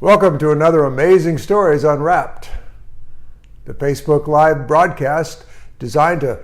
Welcome to another Amazing Stories Unwrapped, the Facebook Live broadcast designed to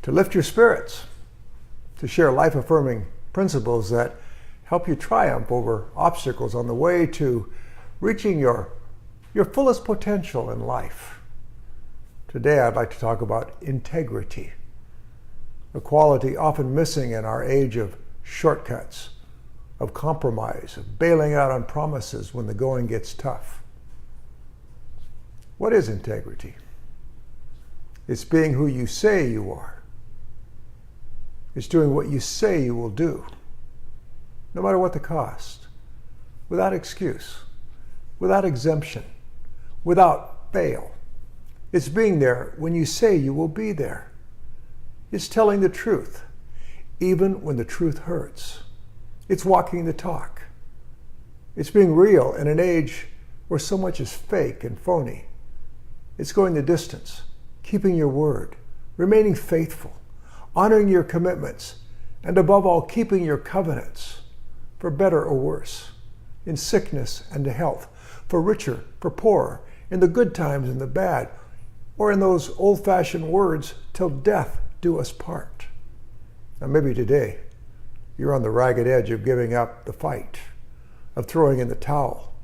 lift your spirits, to share life-affirming principles that help you triumph over obstacles on the way to reaching your fullest potential in life. Today I'd like to talk about integrity, a quality often missing in our age of shortcuts, of compromise, of bailing out on promises when the going gets tough. What is integrity? It's being who you say you are. It's doing what you say you will do, no matter what the cost, without excuse, without exemption, without fail. It's being there when you say you will be there. It's telling the truth, even when the truth hurts. It's walking the talk. It's being real in an age where so much is fake and phony. It's going the distance, keeping your word, remaining faithful, honoring your commitments, and above all, keeping your covenants, for better or worse, in sickness and to health, for richer, for poorer, in the good times and the bad, or in those old-fashioned words, till death do us part. Now maybe today, you're on the ragged edge of giving up the fight, of throwing in the towel,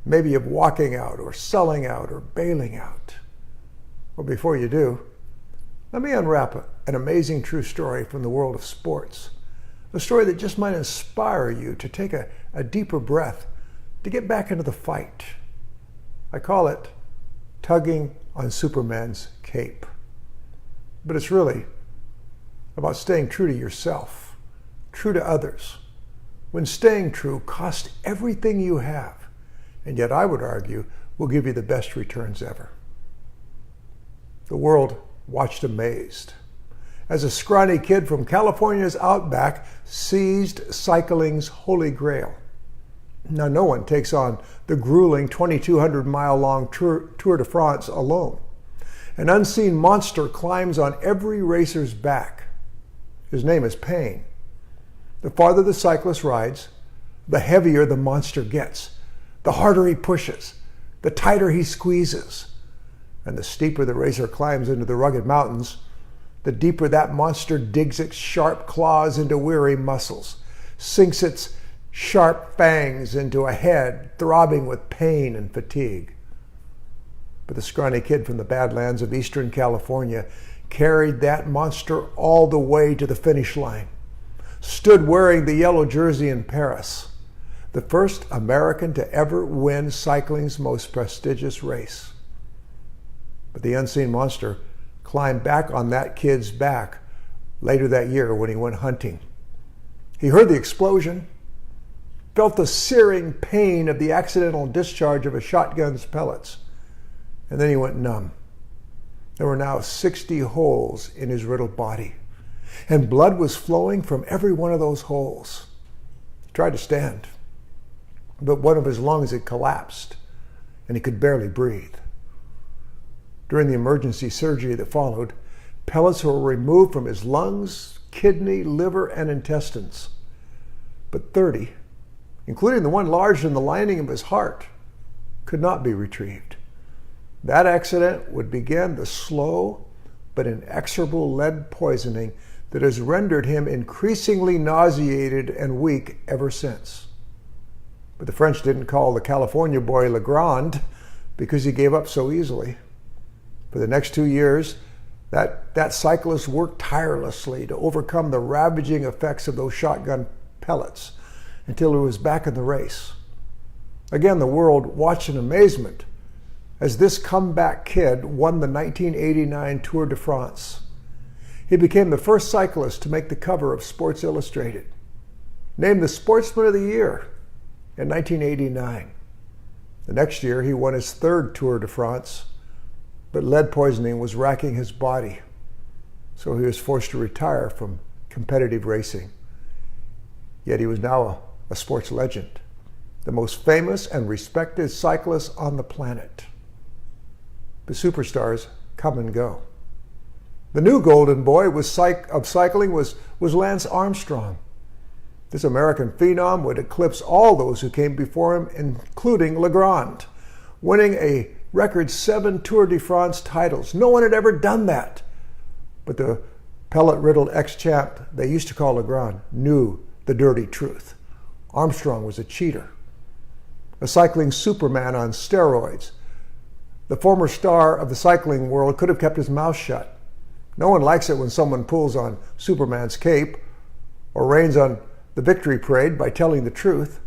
maybe of walking out or selling out or bailing out. Well, before you do, let me unwrap an amazing true story from the world of sports, a story that just might inspire you to take a deeper breath, to get back into the fight. I call it tugging on Superman's cape. But it's really about staying true to yourself, true to others, when staying true costs everything you have, and yet I would argue will give you the best returns ever. The world watched amazed as a scrawny kid from California's outback seized cycling's holy grail. Now, no one takes on the grueling 2,200-mile-long Tour de France alone. An unseen monster climbs on every racer's back. His name is pain. The farther the cyclist rides, the heavier the monster gets, the harder he pushes, the tighter he squeezes. And the steeper the racer climbs into the rugged mountains, the deeper that monster digs its sharp claws into weary muscles, sinks its sharp fangs into a head throbbing with pain and fatigue. But the scrawny kid from the Badlands of Eastern California carried that monster all the way to the finish line, stood wearing the yellow jersey in Paris, the first American to ever win cycling's most prestigious race. But the unseen monster climbed back on that kid's back later that year when he went hunting. He heard the explosion, felt the searing pain of the accidental discharge of a shotgun's pellets, and then he went numb. There were now 60 holes in his riddled body, and blood was flowing from every one of those holes. He tried to stand, but one of his lungs had collapsed, and he could barely breathe. During the emergency surgery that followed, pellets were removed from his lungs, kidney, liver, and intestines. But 30, including the one larger than the lining of his heart, could not be retrieved. That accident would begin the slow but inexorable lead poisoning that has rendered him increasingly nauseated and weak ever since. But the French didn't call the California boy Le Grand because he gave up so easily. For the next 2 years, that cyclist worked tirelessly to overcome the ravaging effects of those shotgun pellets until he was back in the race. Again, the world watched in amazement as this comeback kid won the 1989 Tour de France. He became the first cyclist to make the cover of Sports Illustrated, named the Sportsman of the Year in 1989. The next year, he won his third Tour de France, but lead poisoning was racking his body, so he was forced to retire from competitive racing. Yet he was now a sports legend, the most famous and respected cyclist on the planet. The superstars come and go. The new golden boy of cycling was Lance Armstrong. This American phenom would eclipse all those who came before him, including Legrand, winning a record 7 Tour de France titles. No one had ever done that. But the pellet-riddled ex-champ they used to call Legrand knew the dirty truth. Armstrong was a cheater, a cycling superman on steroids. The former star of the cycling world could have kept his mouth shut. No one likes it when someone pulls on Superman's cape or rains on the victory parade by telling the truth.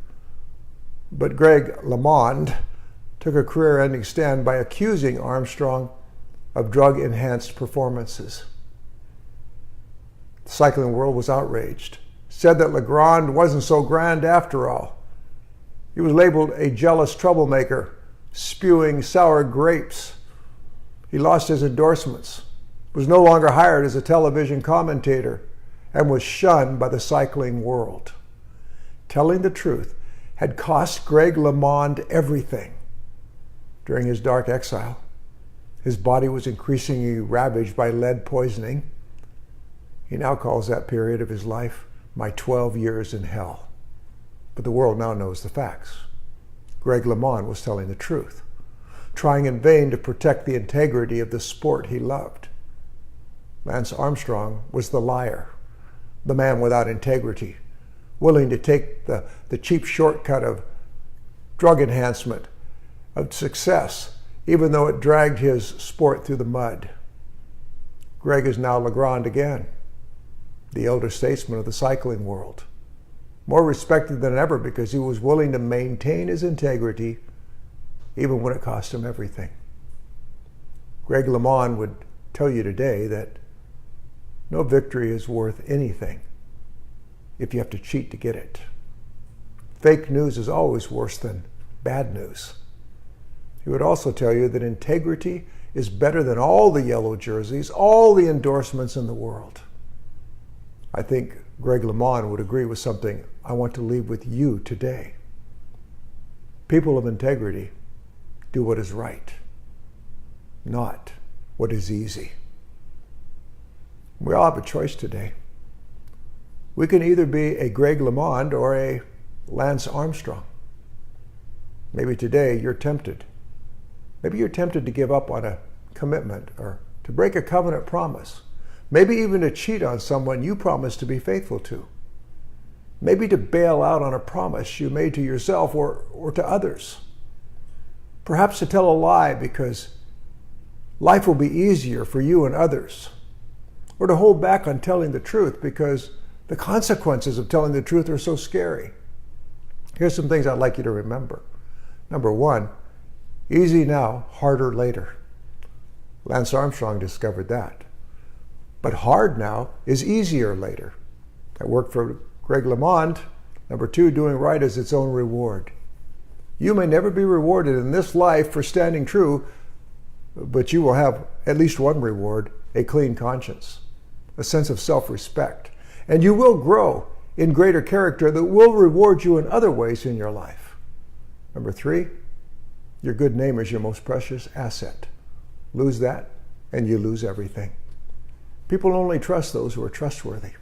But Greg LeMond took a career-ending stand by accusing Armstrong of drug-enhanced performances. The cycling world was outraged, said that Legrand wasn't so grand after all. He was labeled a jealous troublemaker, spewing sour grapes. He lost his endorsements, was no longer hired as a television commentator, and was shunned by the cycling world. Telling the truth had cost Greg LeMond everything. During his dark exile, his body was increasingly ravaged by lead poisoning. He now calls that period of his life my 12 years in hell. But the world now knows the facts. Greg LeMond was telling the truth, trying in vain to protect the integrity of the sport he loved. Lance Armstrong was the liar, the man without integrity, willing to take the cheap shortcut of drug enhancement, of success, even though it dragged his sport through the mud. Greg is now Legrand again, the elder statesman of the cycling world, more respected than ever because he was willing to maintain his integrity even when it cost him everything. Greg LeMond would tell you today that no victory is worth anything if you have to cheat to get it. Fake news is always worse than bad news. He would also tell you that integrity is better than all the yellow jerseys, all the endorsements in the world. I think Greg LeMond would agree with something I want to leave with you today. People of integrity do what is right, not what is easy. We all have a choice today. We can either be a Greg LeMond or a Lance Armstrong. Maybe today you're tempted. Maybe you're tempted to give up on a commitment or to break a covenant promise. Maybe even to cheat on someone you promised to be faithful to. Maybe to bail out on a promise you made to yourself or to others. Perhaps to tell a lie because life will be easier for you and others. Or to hold back on telling the truth because the consequences of telling the truth are so scary. Here's some things I'd like you to remember. Number one, easy now, harder later. Lance Armstrong discovered that. But hard now is easier later. That worked for Greg LeMond. Number two, doing right is its own reward. You may never be rewarded in this life for standing true, but you will have at least one reward, a clean conscience, a sense of self-respect. And you will grow in greater character that will reward you in other ways in your life. Number three, your good name is your most precious asset. Lose that, and you lose everything. People only trust those who are trustworthy,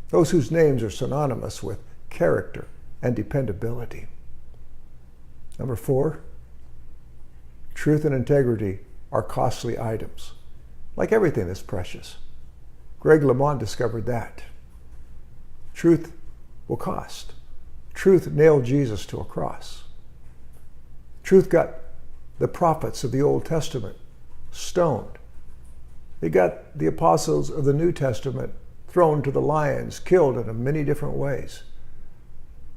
those whose names are synonymous with character and dependability. Number four, truth and integrity are costly items, like everything that's precious. Greg LeMond discovered that. Truth will cost. Truth nailed Jesus to a cross. Truth got the prophets of the Old Testament stoned. It got the apostles of the New Testament thrown to the lions, killed in many different ways.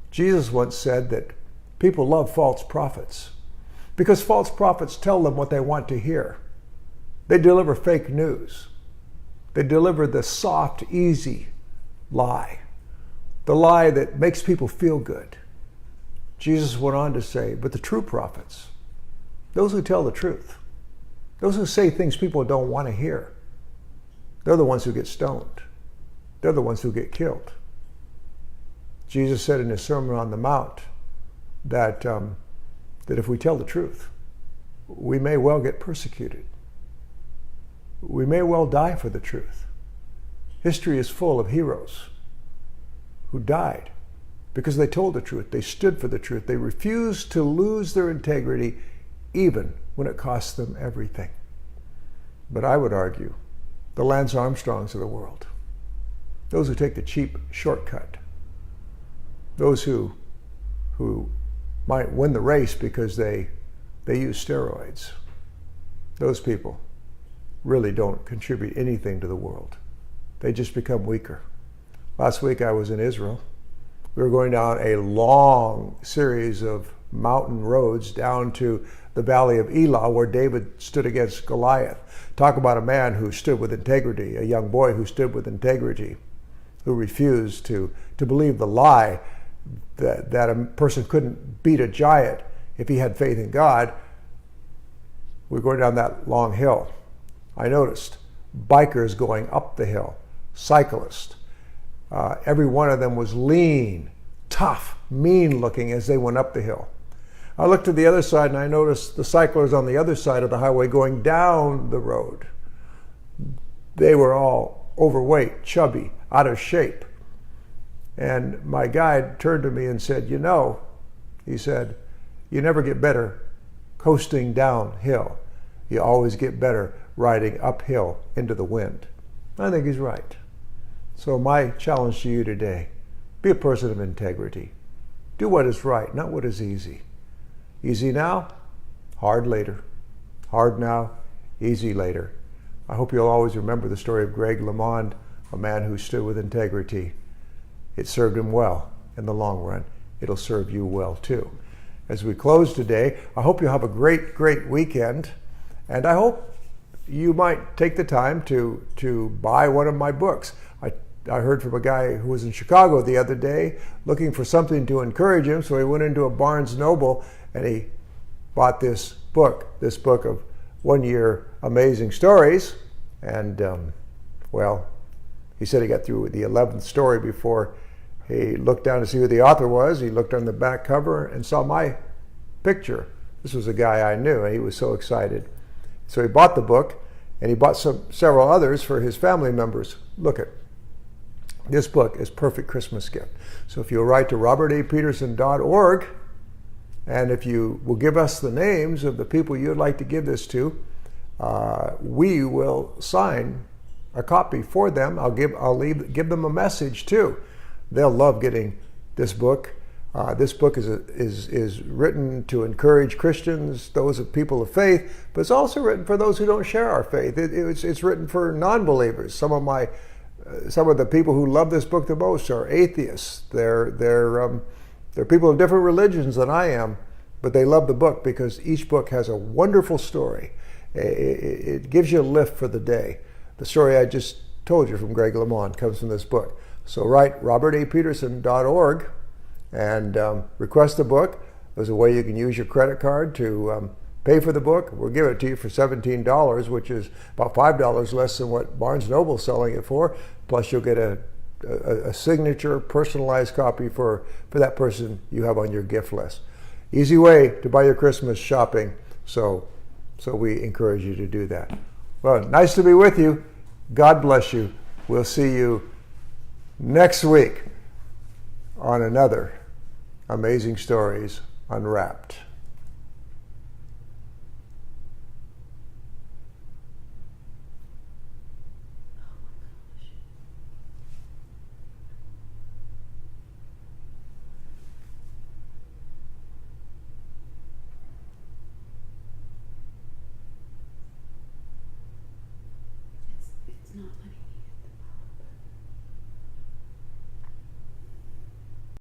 Jesus once said that people love false prophets because false prophets tell them what they want to hear. They deliver fake news. They deliver the soft, easy lie, the lie that makes people feel good. Jesus went on to say, but the true prophets, those who tell the truth, those who say things people don't want to hear, they're the ones who get stoned. They're the ones who get killed. Jesus said in his Sermon on the Mount that if we tell the truth, we may well get persecuted. We may well die for the truth. History is full of heroes who died because they told the truth. They stood for the truth. They refused to lose their integrity even when it cost them everything. But I would argue the Lance Armstrongs of the world, those who take the cheap shortcut, those who might win the race because they use steroids, those people really don't contribute anything to the world. They just become weaker. Last week I was in Israel. We were going down a long series of mountain roads down to the valley of Elah, where David stood against Goliath. Talk about a man who stood with integrity, a young boy who stood with integrity, who refused to believe the lie that a person couldn't beat a giant if he had faith in God. We were going down that long hill. I noticed bikers going up the hill, cyclists. Every one of them was lean, tough, mean looking as they went up the hill. I looked to the other side and I noticed the cyclers on the other side of the highway going down the road. They were all overweight, chubby, out of shape. And my guide turned to me and said, he said, you never get better coasting downhill. You always get better riding uphill into the wind. I think he's right. So my challenge to you today, be a person of integrity. Do what is right, not what is easy. Easy now, hard later. Hard now, easy later. I hope you'll always remember the story of Greg LeMond, a man who stood with integrity. It served him well in the long run. It'll serve you well too. As we close today, I hope you'll have a great, great weekend. And I hope you might take the time to buy one of my books. I heard from a guy who was in Chicago the other day looking for something to encourage him, so he went into a Barnes Noble and he bought this book of 1 year amazing stories. And he said he got through the 11th story before he looked down to see who the author was. He looked on the back cover and saw my picture. This was a guy I knew, and he was so excited. So he bought the book, and he bought several others for his family members. Look at this book is perfect Christmas gift. So if you'll write to robertapeterson.org, and if you will give us the names of the people you'd like to give this to, we will sign a copy for them. I'll give them a message too. They'll love getting this book. This book is written to encourage Christians, those of people of faith, but it's also written for those who don't share our faith. It's written for non-believers. Some of the people who love this book the most are atheists. They're people of different religions than I am, but they love the book because each book has a wonderful story. It gives you a lift for the day. The story I just told you from Greg LeMond comes from this book. So write robertapeterson.org and request the book. There's a way you can use your credit card to pay for the book. We'll give it to you for $17, which is about $5 less than what Barnes Noble's selling it for. Plus you'll get a signature, personalized copy for that person you have on your gift list. Easy way to buy your Christmas shopping. So we encourage you to do that. Well, nice to be with you. God bless you. We'll see you next week on another Amazing Stories Unwrapped.